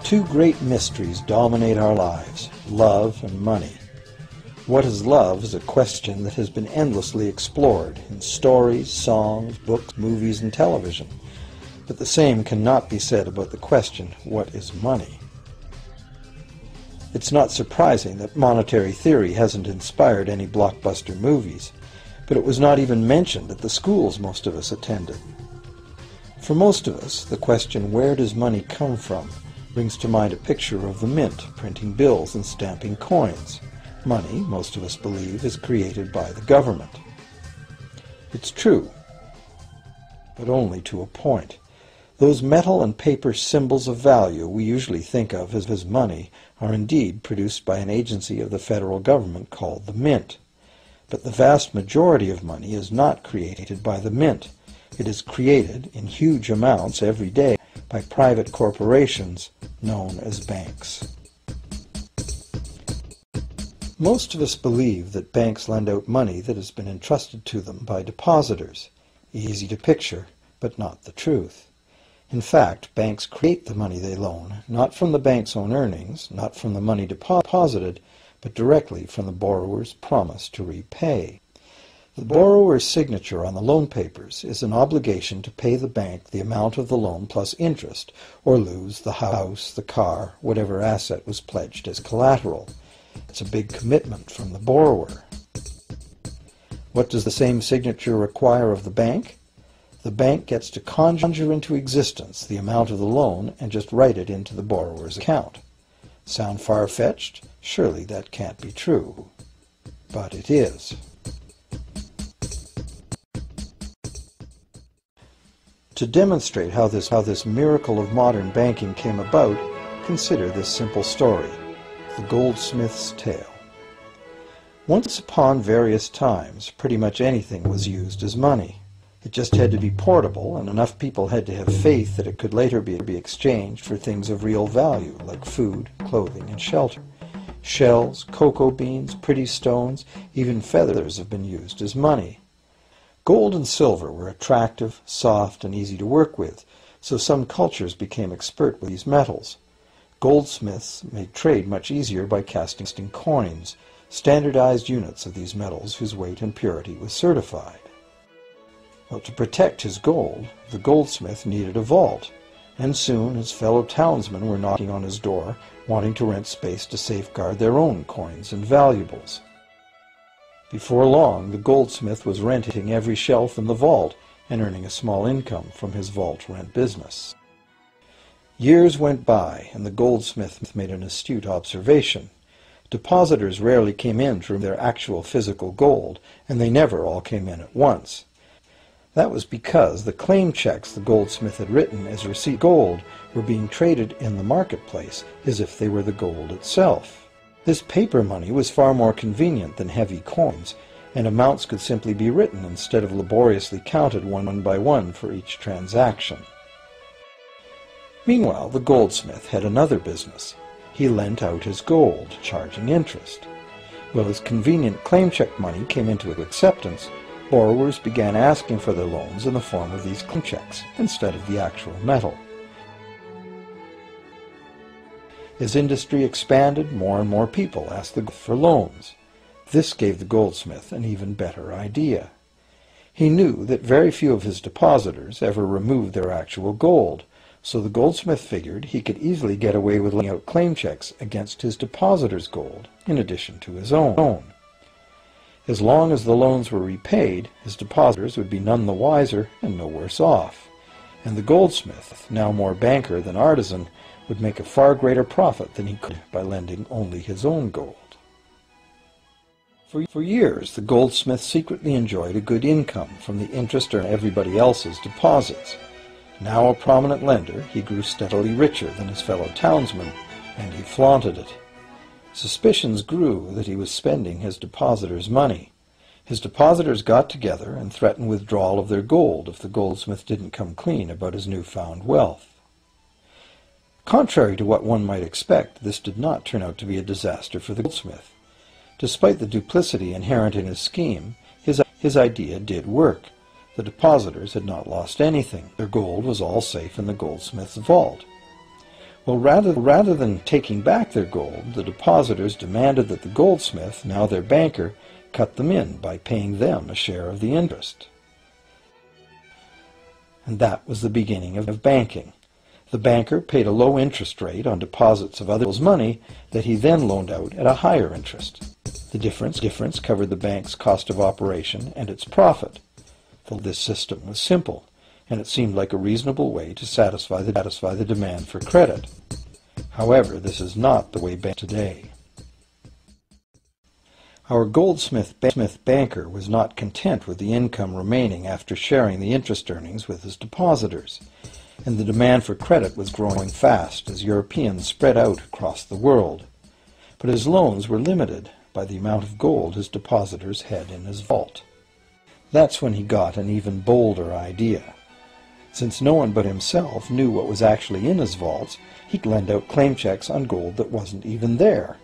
Two great mysteries dominate our lives, love and money. What is love is a question that has been endlessly explored in stories, songs, books, movies, and television. But the same cannot be said about the question, what is money? It's not surprising that monetary theory hasn't inspired any blockbuster movies, but it was not even mentioned at the schools most of us attended. For most of us, the question, where does money come from, brings to mind a picture of the mint, printing bills and stamping coins. Money, most of us believe, is created by the government. It's true, but only to a point. Those metal and paper symbols of value we usually think of as money are indeed produced by an agency of the federal government called the mint. But the vast majority of money is not created by the mint. It is created in huge amounts every day by private corporations known as banks. Most of us believe that banks lend out money that has been entrusted to them by depositors. Easy to picture, but not the truth. In fact, banks create the money they loan, not from the bank's own earnings, not from the money deposited, but directly from the borrower's promise to repay. The borrower's signature on the loan papers is an obligation to pay the bank the amount of the loan plus interest, or lose the house, the car, whatever asset was pledged as collateral. It's a big commitment from the borrower. What does the same signature require of the bank? The bank gets to conjure into existence the amount of the loan and just write it into the borrower's account. Sound far-fetched? Surely that can't be true. But it is. To demonstrate how this miracle of modern banking came about, consider this simple story, the goldsmith's tale. Once upon various times, pretty much anything was used as money. It just had to be portable, and enough people had to have faith that it could later be exchanged for things of real value, like food, clothing, and shelter. Shells, cocoa beans, pretty stones, even feathers have been used as money. Gold and silver were attractive, soft, and easy to work with, so some cultures became expert with these metals. Goldsmiths made trade much easier by casting coins, standardized units of these metals whose weight and purity was certified. Well, to protect his gold, the goldsmith needed a vault, and soon his fellow townsmen were knocking on his door, wanting to rent space to safeguard their own coins and valuables. Before long, the goldsmith was renting every shelf in the vault and earning a small income from his vault rent business. Years went by, and the goldsmith made an astute observation. Depositors rarely came in for their actual physical gold, and they never all came in at once. That was because the claim checks the goldsmith had written as receipt gold were being traded in the marketplace as if they were the gold itself. This paper money was far more convenient than heavy coins, and amounts could simply be written instead of laboriously counted one by one for each transaction. Meanwhile, the goldsmith had another business. He lent out his gold, charging interest. Well, as convenient claim check money came into acceptance, borrowers began asking for their loans in the form of these claim checks instead of the actual metal. As industry expanded, more and more people asked for loans. This gave the goldsmith an even better idea. He knew that very few of his depositors ever removed their actual gold, so the goldsmith figured he could easily get away with laying out claim checks against his depositors' gold, in addition to his own. As long as the loans were repaid, his depositors would be none the wiser and no worse off. And the goldsmith, now more banker than artisan, would make a far greater profit than he could by lending only his own gold. For years, the goldsmith secretly enjoyed a good income from the interest on everybody else's deposits. Now a prominent lender, he grew steadily richer than his fellow townsmen, and he flaunted it. Suspicions grew that he was spending his depositors' money. His depositors got together and threatened withdrawal of their gold if the goldsmith didn't come clean about his newfound wealth. Contrary to what one might expect, this did not turn out to be a disaster for the goldsmith. Despite the duplicity inherent in his scheme, his idea did work. The depositors had not lost anything. Their gold was all safe in the goldsmith's vault. Well, rather than taking back their gold, the depositors demanded that the goldsmith, now their banker, cut them in by paying them a share of the interest. And that was the beginning of banking. The banker paid a low interest rate on deposits of other people's money that he then loaned out at a higher interest. The difference covered the bank's cost of operation and its profit. This system was simple, and it seemed like a reasonable way to satisfy the demand for credit. However, this is not the way banks today. Our goldsmith banker was not content with the income remaining after sharing the interest earnings with his depositors, and the demand for credit was growing fast as Europeans spread out across the world. But his loans were limited by the amount of gold his depositors had in his vault. That's when he got an even bolder idea. Since no one but himself knew what was actually in his vaults, he could lend out claim checks on gold that wasn't even there.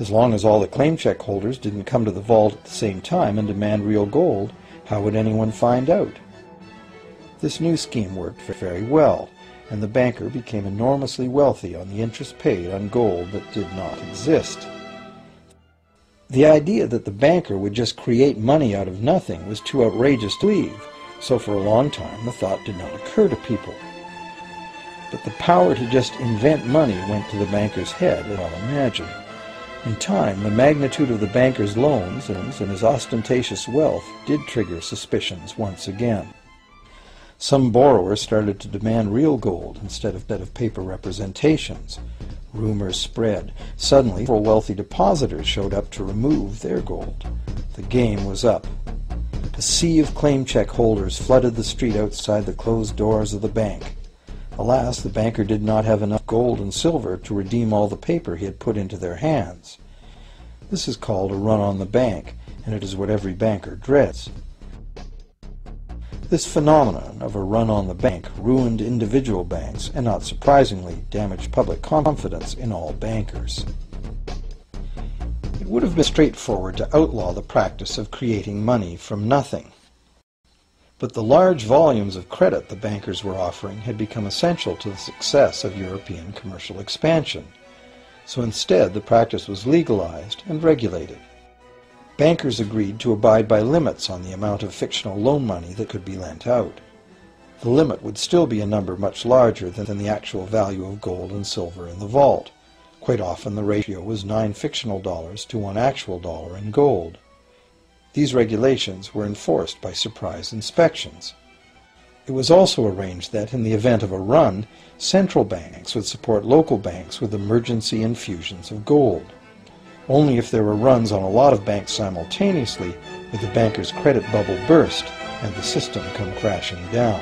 As long as all the claim check holders didn't come to the vault at the same time and demand real gold, how would anyone find out? This new scheme worked very well, and the banker became enormously wealthy on the interest paid on gold that did not exist. The idea that the banker would just create money out of nothing was too outrageous to believe, so for a long time the thought did not occur to people. But the power to just invent money went to the banker's head, as I'll imagine. In time, the magnitude of the banker's loans and his ostentatious wealth did trigger suspicions once again. Some borrowers started to demand real gold instead of paper representations. Rumors spread. Suddenly, several wealthy depositors showed up to remove their gold. The game was up. A sea of claim check holders flooded the street outside the closed doors of the bank. Alas, the banker did not have enough gold and silver to redeem all the paper he had put into their hands. This is called a run on the bank, and it is what every banker dreads. This phenomenon of a run on the bank ruined individual banks and, not surprisingly, damaged public confidence in all bankers. It would have been straightforward to outlaw the practice of creating money from nothing. But the large volumes of credit the bankers were offering had become essential to the success of European commercial expansion. So instead, the practice was legalized and regulated. Bankers agreed to abide by limits on the amount of fictional loan money that could be lent out. The limit would still be a number much larger than the actual value of gold and silver in the vault. Quite often the ratio was 9 fictional dollars to 1 actual dollar in gold. These regulations were enforced by surprise inspections. It was also arranged that, in the event of a run, central banks would support local banks with emergency infusions of gold. Only if there were runs on a lot of banks simultaneously would the banker's credit bubble burst and the system come crashing down.